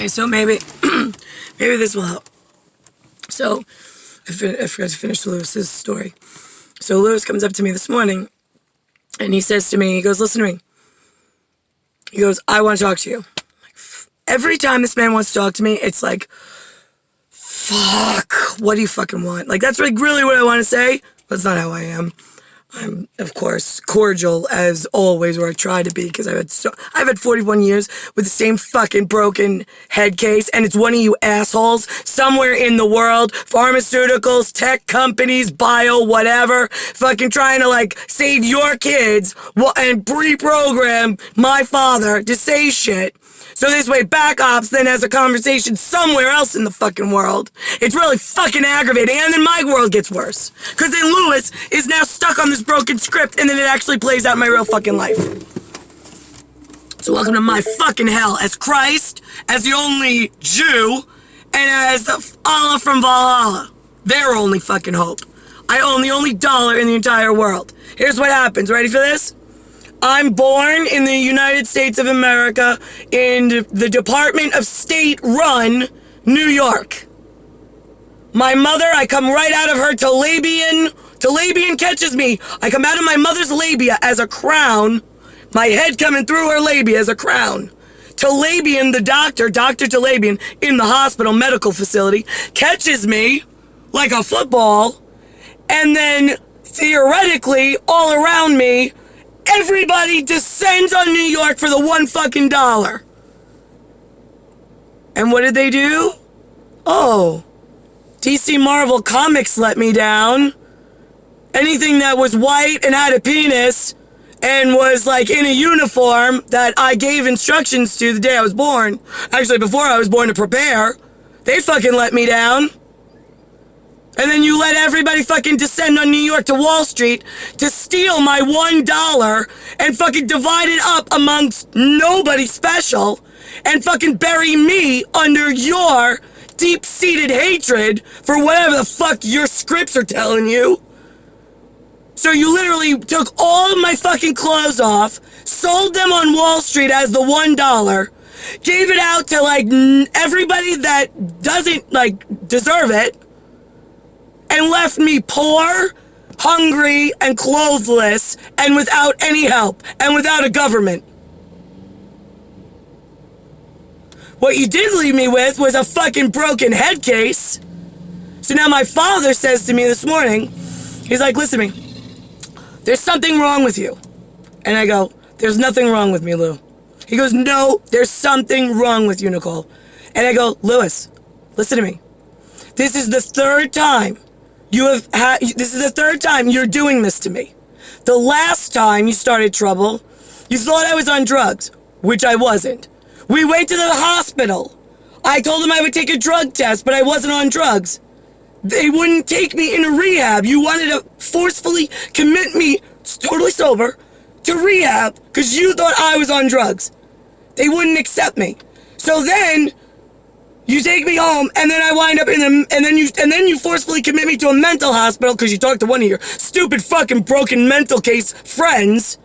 Okay, so maybe this will help. So, I forgot to finish Lewis's story. So Lewis comes up to me this morning, and he says to me, he goes, listen to me. He goes, I want to talk to you. Every time this man wants to talk to me, it's like, fuck, what do you fucking want? Like, that's like really what I want to say. That's not how I am. I'm, of course, cordial as always, or I try to be, because I've had 41 years with the same fucking broken head case, and it's one of you assholes somewhere in the world, pharmaceuticals, tech companies, bio, whatever, fucking trying to, like, save your kids and reprogram my father to say shit. So this way, back ops then has a conversation somewhere else in the fucking world. It's really fucking aggravating, and then my world gets worse. Because then Lewis is now stuck on this broken script, and then it actually plays out in my real fucking life. So welcome to my fucking hell, as Christ, as the only Jew, and as Allah from Valhalla. Their only fucking hope. I own the only dollar in the entire world. Here's what happens. Ready for this? I'm born in the United States of America in the Department of State-run New York. My mother, I come right out of her Talabian catches me. I come out of my mother's labia as a crown, my head coming through her labia as a crown. Talabian, the doctor, Dr. Talabian, in the hospital medical facility, catches me like a football, and then theoretically, all around me, everybody descends on New York for the one fucking dollar. And what did they do? Oh, DC Marvel Comics let me down. Anything that was white and had a penis and was like in a uniform that I gave instructions to the day I was born, actually before I was born to prepare, they fucking let me down. And then you let everybody fucking descend on New York to Wall Street to steal my $1 and fucking divide it up amongst nobody special and fucking bury me under your deep-seated hatred for whatever the fuck your scripts are telling you. So you literally took all of my fucking clothes off, sold them on Wall Street as the $1, gave it out to like everybody that doesn't like deserve it, and left me poor, hungry, and clothless, and without any help, and without a government. What you did leave me with was a fucking broken head case. So now my father says to me this morning, he's like, listen to me, there's something wrong with you. And I go, there's nothing wrong with me, Lou. He goes, no, there's something wrong with you, Nicole. And I go, Lewis, listen to me. This is the third time this is the third time you're doing this to me. The last time you started trouble, you thought I was on drugs, which I wasn't. We went to the hospital. I told them I would take a drug test, but I wasn't on drugs. They wouldn't take me into rehab. You wanted to forcefully commit me, totally sober, to rehab because you thought I was on drugs. They wouldn't accept me. So then you take me home, and then I wind up and then you forcefully commit me to a mental hospital because you talked to one of your stupid fucking broken mental case friends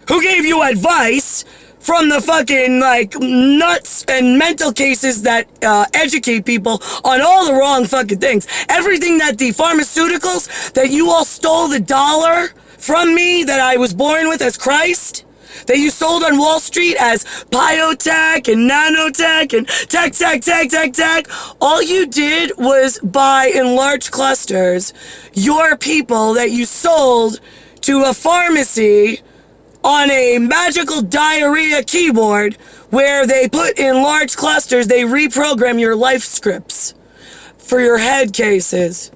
who gave you advice from the fucking like nuts and mental cases that educate people on all the wrong fucking things. Everything that the pharmaceuticals that you all stole the dollar from me that I was born with as Christ, that you sold on Wall Street as biotech and nanotech and tech. All you did was buy in large clusters your people that you sold to a pharmacy on a magical diarrhea keyboard where they put in large clusters, they reprogram your life scripts for your head cases.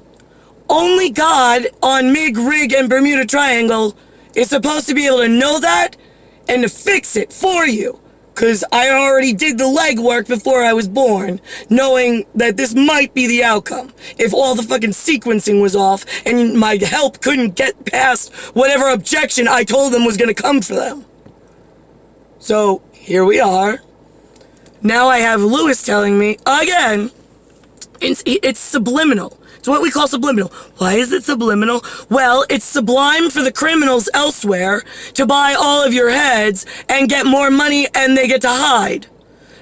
Only God on MIG, RIG, and Bermuda Triangle is supposed to be able to know that and to fix it for you. Because I already did the legwork before I was born, knowing that this might be the outcome. If all the fucking sequencing was off and my help couldn't get past whatever objection I told them was going to come for them. So, here we are. Now I have Lewis telling me, again, it's subliminal. It's what we call subliminal. Why is it subliminal? Well, it's sublime for the criminals elsewhere to buy all of your heads and get more money and they get to hide.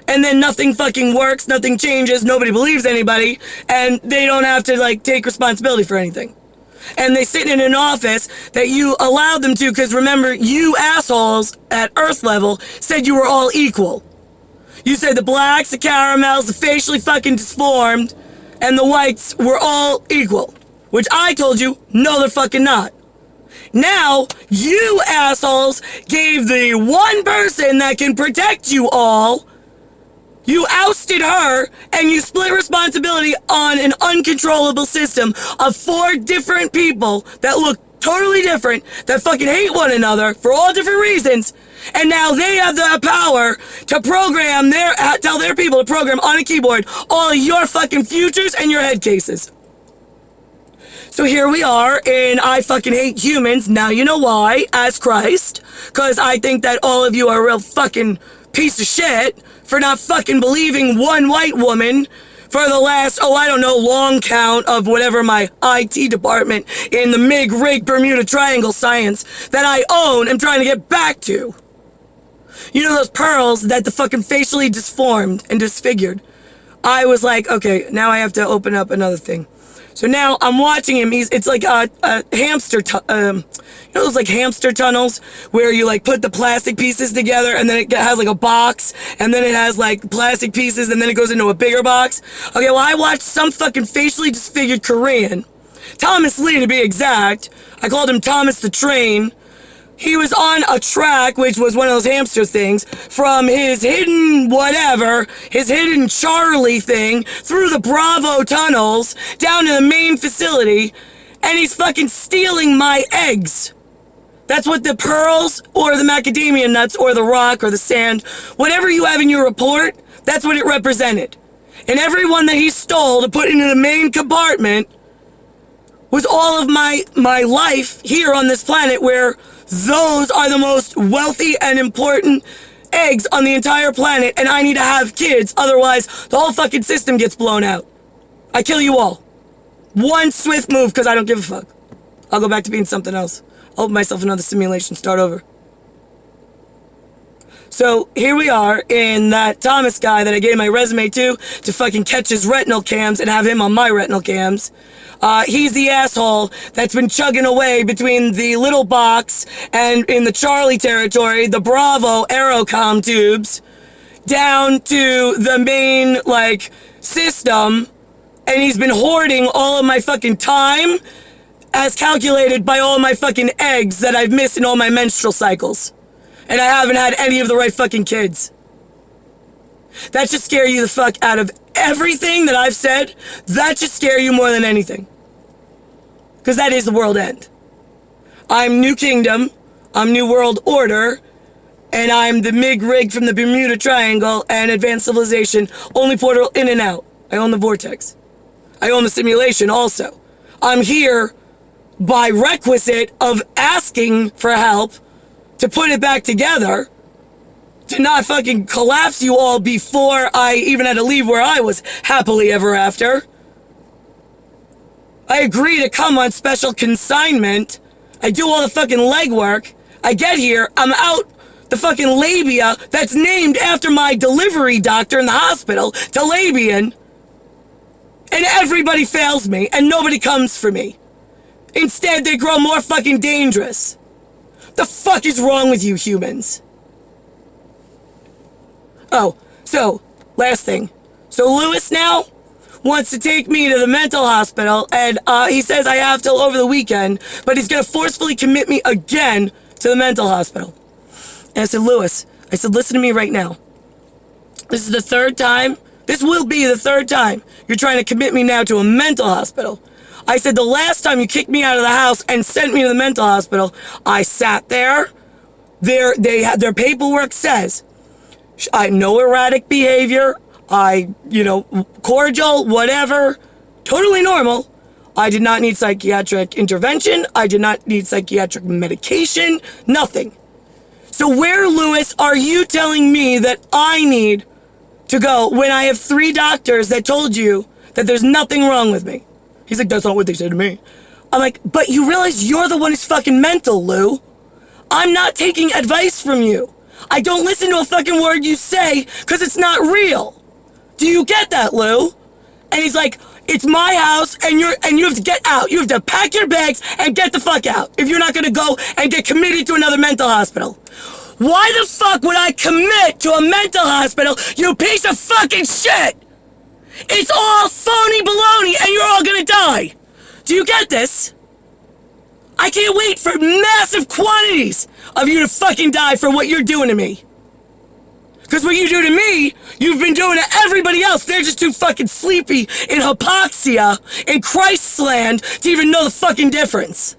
And then nothing fucking works, nothing changes, nobody believes anybody, and they don't have to, like, take responsibility for anything. And they sit in an office that you allowed them to, because remember, you assholes at Earth level said you were all equal. You said the blacks, the caramels, the facially fucking disformed, and the whites were all equal. Which I told you, no, they're fucking not. Now, you assholes gave the one person that can protect you all, you ousted her, and you split responsibility on an uncontrollable system of 4 different people that look totally different, that fucking hate one another for all different reasons, and now they have the power to program tell their people to program on a keyboard all of your fucking futures and your head cases. So here we are, and I fucking hate humans. Now you know why, as Christ, because I think that all of you are a real fucking piece of shit for not fucking believing one white woman for the last, I don't know, long count of whatever my IT department in the MIG-RIG Bermuda Triangle science that I own am trying to get back to. You know those pearls that the fucking facially disformed and disfigured? I was like, okay, now I have to open up another thing. So now I'm watching him. It's like a hamster, you know those like hamster tunnels where you like put the plastic pieces together and then it has like a box and then it has like plastic pieces and then it goes into a bigger box. Okay, well I watched some fucking facially disfigured Korean, Thomas Lee to be exact. I called him Thomas the Train. He was on a track, which was one of those hamster things, from his hidden whatever, his hidden Charlie thing, through the Bravo tunnels, down to the main facility, and he's fucking stealing my eggs. That's what the pearls, or the macadamia nuts, or the rock, or the sand, whatever you have in your report, that's what it represented. And every one that he stole to put into the main compartment was all of my life here on this planet, where those are the most wealthy and important eggs on the entire planet, and I need to have kids, otherwise the whole fucking system gets blown out. I kill you all. One swift move, because I don't give a fuck. I'll go back to being something else. I'll open myself another simulation, start over. So here we are in that Thomas guy that I gave my resume to fucking catch his retinal cams and have him on my retinal cams. He's the asshole that's been chugging away between the little box and in the Charlie territory, the Bravo Aerocom tubes, down to the main, like, system, and he's been hoarding all of my fucking time as calculated by all of my fucking eggs that I've missed in all my menstrual cycles. And I haven't had any of the right fucking kids. That should scare you the fuck out of everything that I've said. That should scare you more than anything. Because that is the world end. I'm New Kingdom, I'm New World Order, and I'm the MIG-RIG from the Bermuda Triangle and Advanced Civilization, only portal in and out. I own the vortex. I own the simulation also. I'm here by requisite of asking for help to put it back together, to not fucking collapse you all before I even had to leave where I was happily ever after. I agree to come on special consignment. I do all the fucking legwork. I get here, I'm out the fucking labia that's named after my delivery doctor in the hospital, Delabian, and everybody fails me and nobody comes for me. Instead, they grow more fucking dangerous. The fuck is wrong with you humans? Oh, so, last thing. So Lewis now wants to take me to the mental hospital, and he says I have till over the weekend, but he's gonna forcefully commit me again to the mental hospital. And I said, Lewis, listen to me right now. This is the third time, this will be the third time you're trying to commit me now to a mental hospital. I said, the last time you kicked me out of the house and sent me to the mental hospital, I sat there. Their paperwork says, no erratic behavior. Cordial, whatever. Totally normal. I did not need psychiatric intervention. I did not need psychiatric medication. Nothing. So where, Lewis, are you telling me that I need to go when I have 3 doctors that told you that there's nothing wrong with me? He's like, that's not what they said to me. I'm like, but you realize you're the one who's fucking mental, Lou. I'm not taking advice from you. I don't listen to a fucking word you say because it's not real. Do you get that, Lou? And he's like, it's my house and you have to get out. You have to pack your bags and get the fuck out if you're not gonna go and get committed to another mental hospital. Why the fuck would I commit to a mental hospital, you piece of fucking shit? It's all phony baloney and you're all gonna die. Do you get this? I can't wait for massive quantities of you to fucking die for what you're doing to me. Because what you do to me, you've been doing to everybody else. They're just too fucking sleepy in hypoxia in Christ's land to even know the fucking difference.